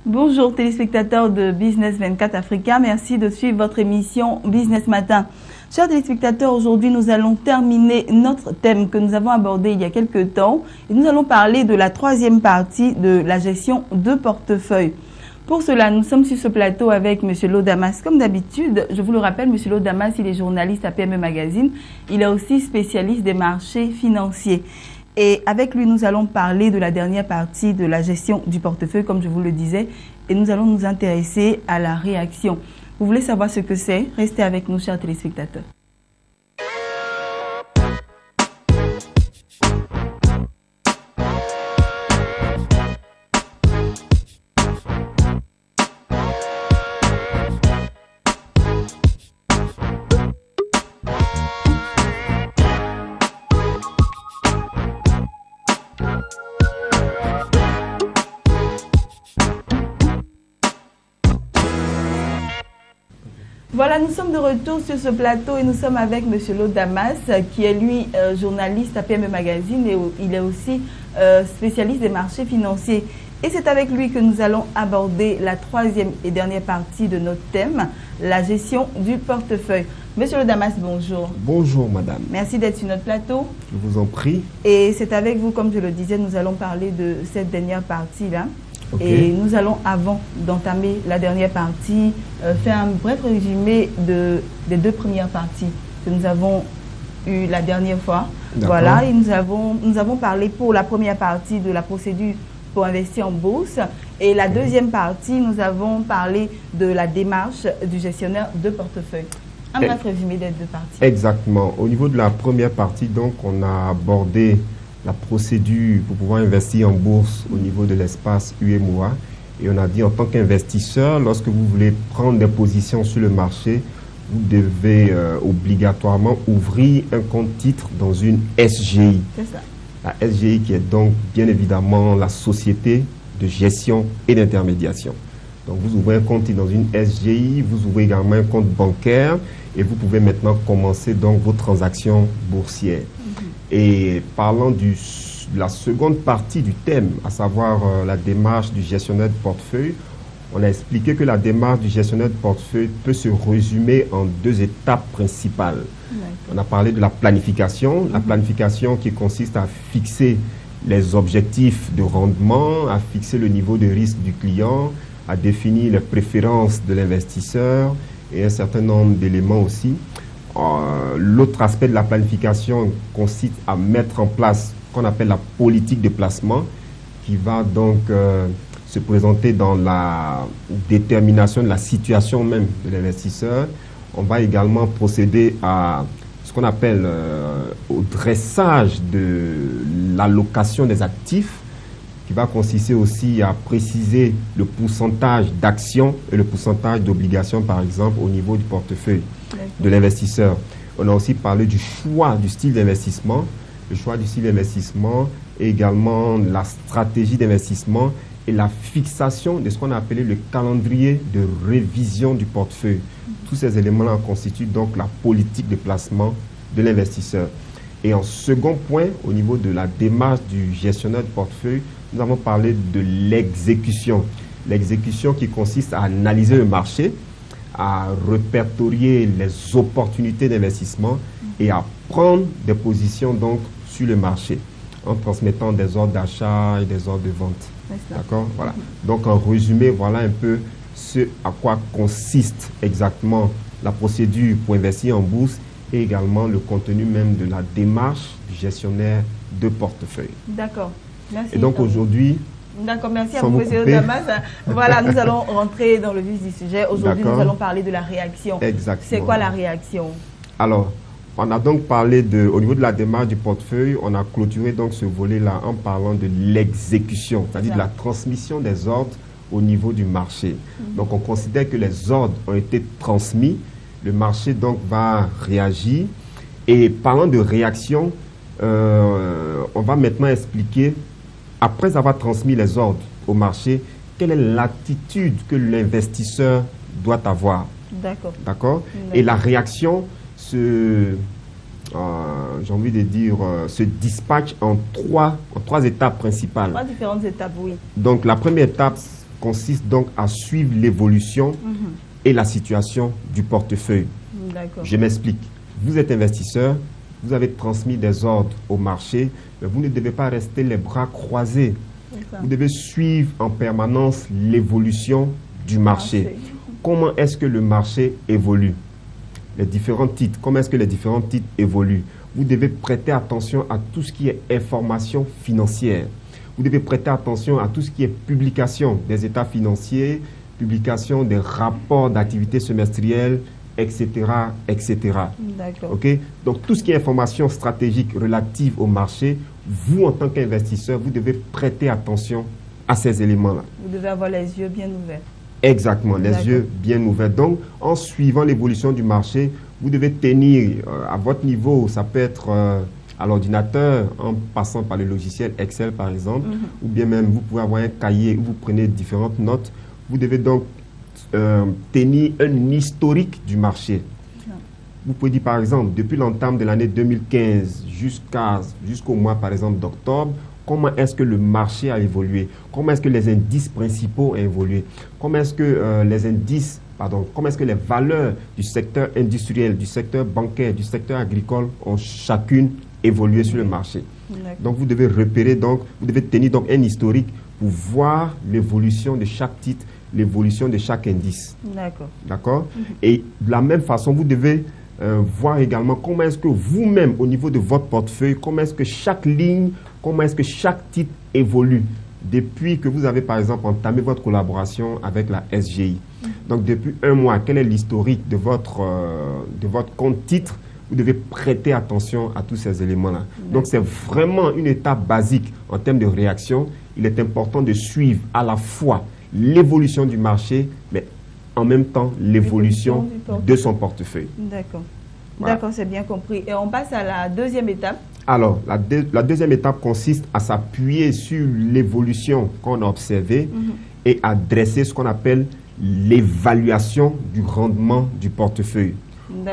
Bonjour téléspectateurs de Business 24 Africa, merci de suivre votre émission Business Matin. Chers téléspectateurs, aujourd'hui nous allons terminer notre thème que nous avons abordé il y a quelques temps et nous allons parler de la troisième partie de la gestion de portefeuille. Pour cela, nous sommes sur ce plateau avec M. Lodamas. Comme d'habitude, je vous le rappelle, M. Lodamas, il est journaliste à PME Magazine. Il est aussi spécialiste des marchés financiers. Et avec lui, nous allons parler de la dernière partie de la gestion du portefeuille, comme je vous le disais, et nous allons nous intéresser à la réaction. Vous voulez savoir ce que c'est? Restez avec nous, chers téléspectateurs. Voilà, nous sommes de retour sur ce plateau et nous sommes avec M. Lodamas, qui est lui journaliste à PME Magazine et il est aussi spécialiste des marchés financiers. Et c'est avec lui que nous allons aborder la troisième et dernière partie de notre thème, la gestion du portefeuille. Monsieur Lodamas, bonjour. Bonjour madame. Merci d'être sur notre plateau. Je vous en prie. Et c'est avec vous, comme je le disais, nous allons parler de cette dernière partie-là. Okay. Et nous allons, avant d'entamer la dernière partie, faire un bref résumé des deux premières parties que nous avons eues la dernière fois. Voilà, et nous avons parlé pour la première partie de la procédure pour investir en bourse. Et la deuxième partie, nous avons parlé de la démarche du gestionnaire de portefeuille. Un bref résumé des deux parties. Exactement. Au niveau de la première partie, donc, on a abordé la procédure pour pouvoir investir en bourse au niveau de l'espace UEMOA. Et on a dit en tant qu'investisseur, lorsque vous voulez prendre des positions sur le marché, vous devez obligatoirement ouvrir un compte titre dans une SGI. C'est ça. La SGI qui est donc bien évidemment la société de gestion et d'intermédiation. Donc vous ouvrez un compte titre dans une SGI, vous ouvrez également un compte bancaire et vous pouvez maintenant commencer donc vos transactions boursières. Et parlant de la seconde partie du thème, à savoir la démarche du gestionnaire de portefeuille, on a expliqué que la démarche du gestionnaire de portefeuille peut se résumer en deux étapes principales. On a parlé de la planification qui consiste à fixer les objectifs de rendement, à fixer le niveau de risque du client, à définir les préférences de l'investisseur et un certain nombre d'éléments aussi. L'autre aspect de la planification consiste à mettre en place ce qu'on appelle la politique de placement qui va donc se présenter dans la détermination de la situation même de l'investisseur. On va également procéder à ce qu'on appelle au dressage de l'allocation des actifs qui va consister aussi à préciser le pourcentage d'actions et le pourcentage d'obligations par exemple au niveau du portefeuille de l'investisseur. On a aussi parlé du choix du style d'investissement, le choix du style d'investissement et également la stratégie d'investissement et la fixation de ce qu'on a appelé le calendrier de révision du portefeuille. Tous ces éléments-là constituent donc la politique de placement de l'investisseur. Et en second point, au niveau de la démarche du gestionnaire de portefeuille, nous avons parlé de l'exécution. L'exécution qui consiste à analyser le marché, à répertorier les opportunités d'investissement et à prendre des positions donc sur le marché en transmettant des ordres d'achat et des ordres de vente. D'accord? Voilà. Donc en résumé, voilà un peu ce à quoi consiste exactement la procédure pour investir en bourse et également le contenu même de la démarche du gestionnaire de portefeuille. D'accord. Merci. Et donc aujourd'hui, d'accord, merci à vous, M. Lodamas. Voilà, nous allons rentrer dans le vif du sujet. Aujourd'hui, nous allons parler de la réaction. Exactement. C'est quoi la réaction? Alors, on a donc parlé au niveau de la démarche du portefeuille, on a clôturé donc ce volet-là en parlant de l'exécution, c'est-à-dire de la transmission des ordres au niveau du marché. Donc, on considère que les ordres ont été transmis, le marché donc va réagir. Et parlant de réaction, on va maintenant expliquer, après avoir transmis les ordres au marché, quelle est l'attitude que l'investisseur doit avoir. D'accord. D'accord. Et la réaction j'ai envie de dire, se dispatche en trois étapes principales. Trois différentes étapes, oui. Donc, la première étape consiste donc à suivre l'évolution et la situation du portefeuille. Je m'explique. Vous êtes investisseur, vous avez transmis des ordres au marché, mais vous ne devez pas rester les bras croisés. Vous devez suivre en permanence l'évolution du marché. Comment est-ce que le marché évolue? Les différents titres, comment est-ce que les différents titres évoluent? Vous devez prêter attention à tout ce qui est information financière. Vous devez prêter attention à tout ce qui est publication des états financiers, publication des rapports d'activité semestrielle, etc., etc. Okay? Donc, tout ce qui est information stratégique relative au marché, vous, en tant qu'investisseur, vous devez prêter attention à ces éléments-là. Vous devez avoir les yeux bien ouverts. Exactement, les yeux bien ouverts. Donc, en suivant l'évolution du marché, vous devez tenir à votre niveau, ça peut être à l'ordinateur, en passant par le logiciel Excel, par exemple, ou bien même, vous pouvez avoir un cahier où vous prenez différentes notes. Vous devez donc tenir un historique du marché. Vous pouvez dire, par exemple, depuis l'entame de l'année 2015 jusqu'au mois, par exemple, d'octobre, comment est-ce que le marché a évolué? Comment est-ce que les indices principaux ont évolué? Comment est-ce que comment est-ce que les valeurs du secteur industriel, du secteur bancaire, du secteur agricole ont chacune évolué sur le marché? Donc, vous devez repérer, donc, vous devez tenir donc un historique pour voir l'évolution de chaque titre, l'évolution de chaque indice. D'accord. Et de la même façon, vous devez voir également comment est-ce que vous-même, au niveau de votre portefeuille, comment est-ce que chaque ligne, comment est-ce que chaque titre évolue depuis que vous avez, par exemple, entamé votre collaboration avec la SGI. Donc, depuis un mois, quel est l'historique de votre compte titre? Vous devez prêter attention à tous ces éléments-là. Donc, c'est vraiment une étape basique en termes de réaction. Il est important de suivre à la fois l'évolution du marché, mais en même temps l'évolution de son portefeuille. D'accord. Voilà. D'accord, c'est bien compris. Et on passe à la deuxième étape. Alors, la deuxième étape consiste à s'appuyer sur l'évolution qu'on a observée et à dresser ce qu'on appelle l'évaluation du rendement du portefeuille.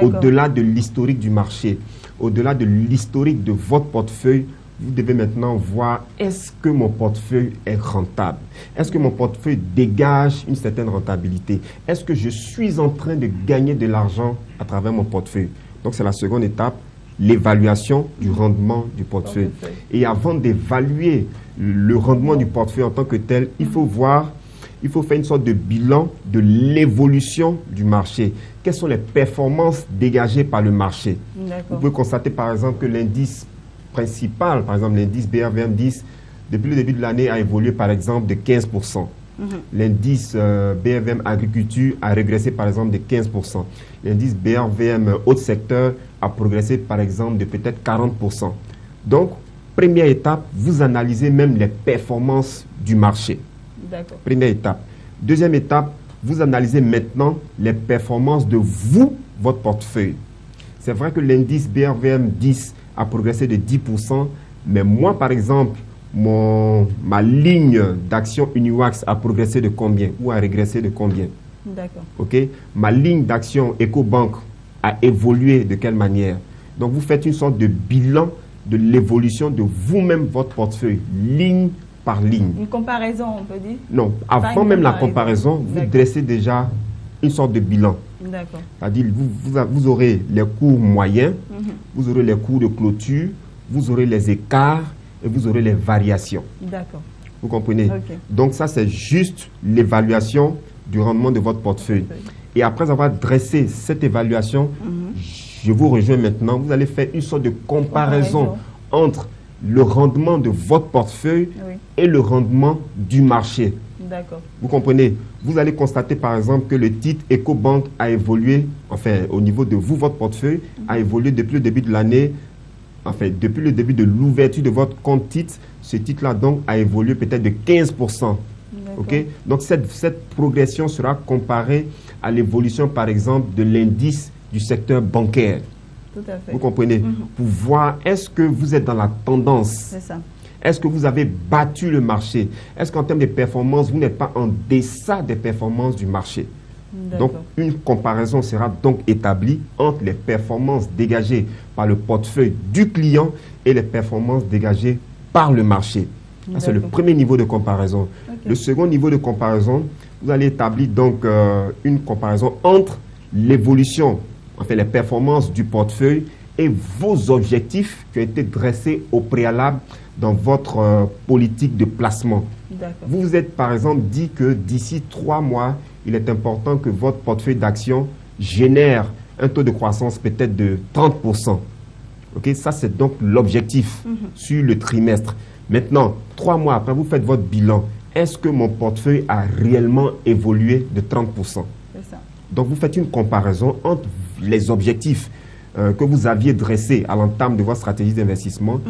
Au-delà de l'historique du marché, au-delà de l'historique de votre portefeuille, vous devez maintenant voir, est-ce que mon portefeuille est rentable? Est-ce que mon portefeuille dégage une certaine rentabilité? Est-ce que je suis en train de gagner de l'argent à travers mon portefeuille? Donc, c'est la seconde étape, l'évaluation du rendement du portefeuille. Et avant d'évaluer le rendement du portefeuille en tant que tel, il faut faire une sorte de bilan de l'évolution du marché. Quelles sont les performances dégagées par le marché? Vous pouvez constater par exemple que l'indice principal, par exemple l'indice BRVM 10, depuis le début de l'année a évolué par exemple de 15%. L'indice BRVM agriculture a régressé par exemple de 15%. L'indice BRVM haut secteur a progressé par exemple de peut-être 40%. Donc, première étape, vous analysez même les performances du marché. Première étape. Deuxième étape, vous analysez maintenant les performances de vous, votre portefeuille. C'est vrai que l'indice BRVM 10 a progressé de 10%, mais moi, par exemple, ma ligne d'action Uniwax a progressé de combien ou a régressé de combien? Ma ligne d'action EcoBank a évolué de quelle manière? Donc, vous faites une sorte de bilan de l'évolution de vous-même, votre portefeuille, ligne par ligne. Une comparaison, on peut dire? Non, avant même la comparaison, vous dressez déjà une sorte de bilan. C'est-à-dire, vous aurez les cours moyens, vous aurez les cours de clôture, vous aurez les écarts et vous aurez les variations. Vous comprenez? Donc, ça, c'est juste l'évaluation du rendement de votre portefeuille. Et après avoir dressé cette évaluation, je vous rejoins maintenant. Vous allez faire une sorte de comparaison entre le rendement de votre portefeuille et le rendement du marché. Vous comprenez? Vous allez constater par exemple que le titre EcoBank a évolué, enfin au niveau de vous, votre portefeuille, a évolué depuis le début de l'année, enfin depuis le début de l'ouverture de votre compte titre, ce titre-là donc a évolué peut-être de 15%. Donc cette progression sera comparée à l'évolution par exemple de l'indice du secteur bancaire. Vous comprenez? Pour voir, est-ce que vous êtes dans la tendance? Est-ce que vous avez battu le marché? Est-ce qu'en termes de performance, vous n'êtes pas en deçà des performances du marché? Donc, une comparaison sera donc établie entre les performances dégagées par le portefeuille du client et les performances dégagées par le marché. C'est le premier niveau de comparaison. Le second niveau de comparaison, vous allez établir donc une comparaison entre l'évolution, enfin les performances du portefeuille et vos objectifs qui ont été dressés au préalable dans votre politique de placement. Vous vous êtes par exemple dit que d'ici 3 mois, il est important que votre portefeuille d'actions génère un taux de croissance peut-être de 30%. Ça, c'est donc l'objectif sur le trimestre. Maintenant, 3 mois après, vous faites votre bilan. Est-ce que mon portefeuille a réellement évolué de 30%? C'est ça. Donc, vous faites une comparaison entre les objectifs que vous aviez dressés à l'entame de votre stratégie d'investissement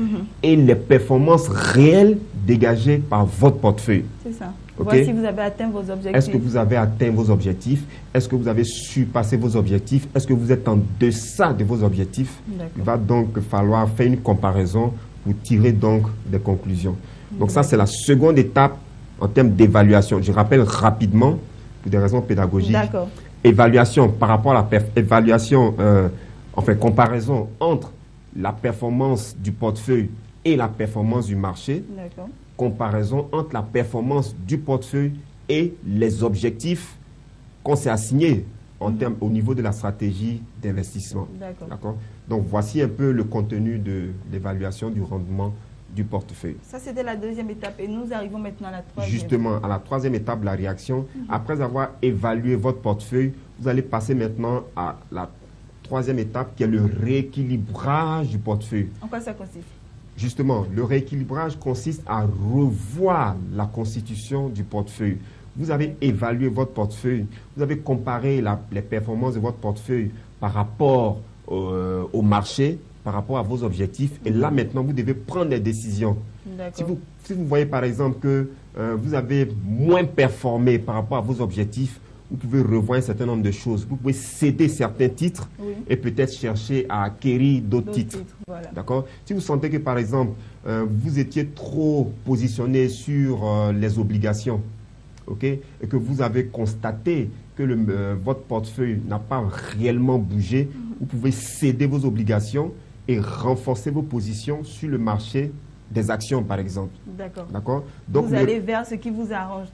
et les performances réelles dégagées par votre portefeuille. C'est ça. Voici si vous avez atteint vos objectifs. Est-ce que vous avez atteint vos objectifs? Est-ce que vous avez surpassé vos objectifs? Est-ce que vous êtes en deçà de vos objectifs? Il va donc falloir faire une comparaison pour tirer donc des conclusions. Donc ça, c'est la seconde étape en termes d'évaluation. Je rappelle rapidement, pour des raisons pédagogiques, évaluation par rapport à comparaison entre la performance du portefeuille et la performance du marché. Comparaison entre la performance du portefeuille et les objectifs qu'on s'est assignés en termes, au niveau de la stratégie d'investissement. Donc, voici un peu le contenu de l'évaluation du rendement du portefeuille. Ça, c'était la deuxième étape et nous arrivons maintenant à la troisième. Justement, à la troisième étape, la réaction. Après avoir évalué votre portefeuille, vous allez passer maintenant à la troisième étape qui est le rééquilibrage du portefeuille. En quoi ça consiste? Justement, le rééquilibrage consiste à revoir la constitution du portefeuille. Vous avez évalué votre portefeuille, vous avez comparé les performances de votre portefeuille par rapport au marché, par rapport à vos objectifs. Et là, maintenant, vous devez prendre des décisions. Si vous voyez, par exemple, que vous avez moins performé par rapport à vos objectifs, vous pouvez revoir un certain nombre de choses. Vous pouvez céder certains titres et peut-être chercher à acquérir d'autres titres. D'accord? Si vous sentez que, par exemple, vous étiez trop positionné sur les obligations, et que vous avez constaté que votre portefeuille n'a pas réellement bougé, vous pouvez céder vos obligations et renforcer vos positions sur le marché des actions, par exemple. D'accord? Donc, vous allez vers ce qui vous arrange.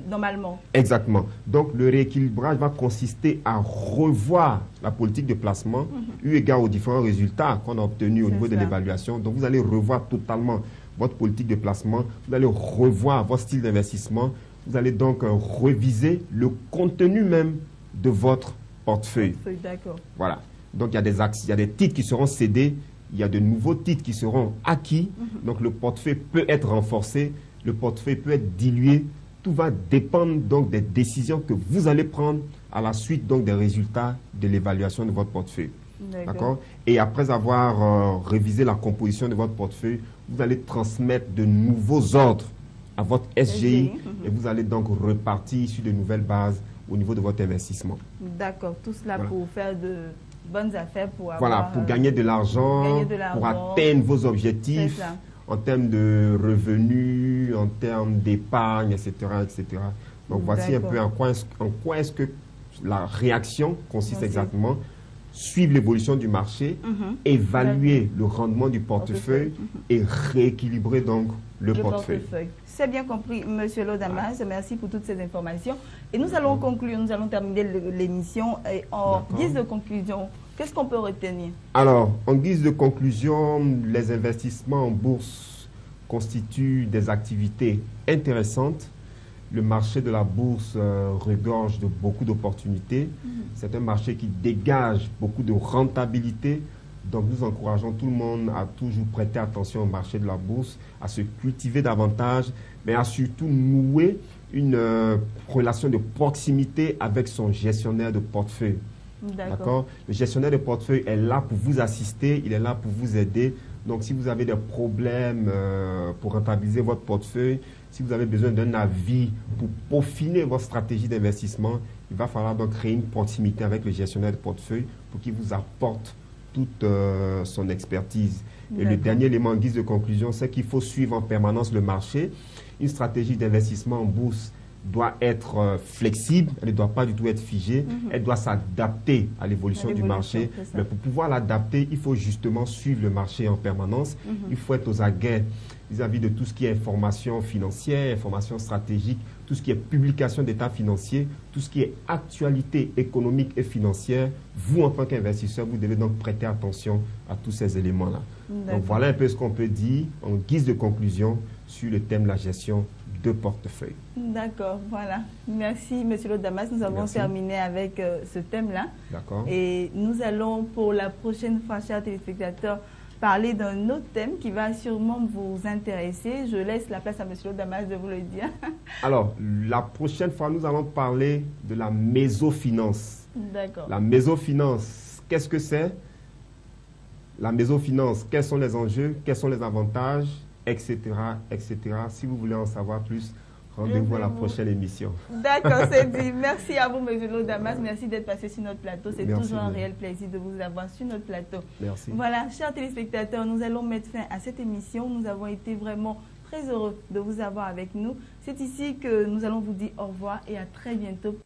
Normalement. Exactement. Donc, le rééquilibrage va consister à revoir la politique de placement eu égard aux différents résultats qu'on a obtenus au niveau de l'évaluation. Donc, vous allez revoir totalement votre politique de placement. Vous allez revoir votre style d'investissement. Vous allez donc reviser le contenu même de votre portefeuille. D'accord. Voilà. Donc, il y a des titres qui seront cédés. Il y a de nouveaux titres qui seront acquis. Donc, le portefeuille peut être renforcé. Le portefeuille peut être dilué. Tout va dépendre donc des décisions que vous allez prendre à la suite donc des résultats de l'évaluation de votre portefeuille. D'accord? Et après avoir révisé la composition de votre portefeuille, vous allez transmettre de nouveaux ordres à votre SGI et vous allez donc repartir sur de nouvelles bases au niveau de votre investissement. D'accord. Tout cela pour faire de bonnes affaires, pour pour gagner de l'argent, pour atteindre vos objectifs. En termes de revenus, en termes d'épargne, etc., etc. Donc, voici un peu en quoi est-ce que la réaction consiste exactement. Suivre l'évolution du marché, évaluer le rendement du portefeuille et rééquilibrer donc le portefeuille. C'est bien compris, Monsieur Lodamas. Merci pour toutes ces informations. Et nous allons conclure, nous allons terminer l'émission. En guise de conclusion, qu'est-ce qu'on peut retenir? Alors, en guise de conclusion, les investissements en bourse constituent des activités intéressantes. Le marché de la bourse regorge de beaucoup d'opportunités. C'est un marché qui dégage beaucoup de rentabilité. Donc, nous encourageons tout le monde à toujours prêter attention au marché de la bourse, à se cultiver davantage, mais à surtout nouer une relation de proximité avec son gestionnaire de portefeuille. D'accord. Le gestionnaire de portefeuille est là pour vous assister, il est là pour vous aider. Donc, si vous avez des problèmes pour rentabiliser votre portefeuille, si vous avez besoin d'un avis pour peaufiner votre stratégie d'investissement, il va falloir donc créer une proximité avec le gestionnaire de portefeuille pour qu'il vous apporte toute son expertise. Et le dernier élément en guise de conclusion, c'est qu'il faut suivre en permanence le marché. Une stratégie d'investissement en bourse doit être flexible, elle ne doit pas du tout être figée, elle doit s'adapter à l'évolution du marché. Mais pour pouvoir l'adapter, il faut justement suivre le marché en permanence. Il faut être aux aguets vis-à-vis de tout ce qui est information financière, information stratégique, tout ce qui est publication d'états financiers, tout ce qui est actualité économique et financière. Vous, en tant qu'investisseur, vous devez donc prêter attention à tous ces éléments-là. Donc voilà un peu ce qu'on peut dire en guise de conclusion sur le thème de la gestion de portefeuille. D'accord, voilà. Merci, Monsieur Lodamas. Nous avons terminé avec ce thème-là. D'accord. Et nous allons, pour la prochaine fois, chers téléspectateurs, parler d'un autre thème qui va sûrement vous intéresser. Je laisse la place à Monsieur Lodamas de vous le dire. Alors, la prochaine fois, nous allons parler de la mésofinance. D'accord. La mésofinance, qu'est-ce que c'est? La mésofinance, quels sont les enjeux, quels sont les avantages, etc., etc. Si vous voulez en savoir plus, rendez-vous à la prochaine émission. D'accord, c'est dit. Merci à vous, M. Lodamas. Merci d'être passé sur notre plateau. C'est toujours un réel plaisir de vous avoir sur notre plateau. Merci. Voilà, chers téléspectateurs, nous allons mettre fin à cette émission. Nous avons été vraiment très heureux de vous avoir avec nous. C'est ici que nous allons vous dire au revoir et à très bientôt.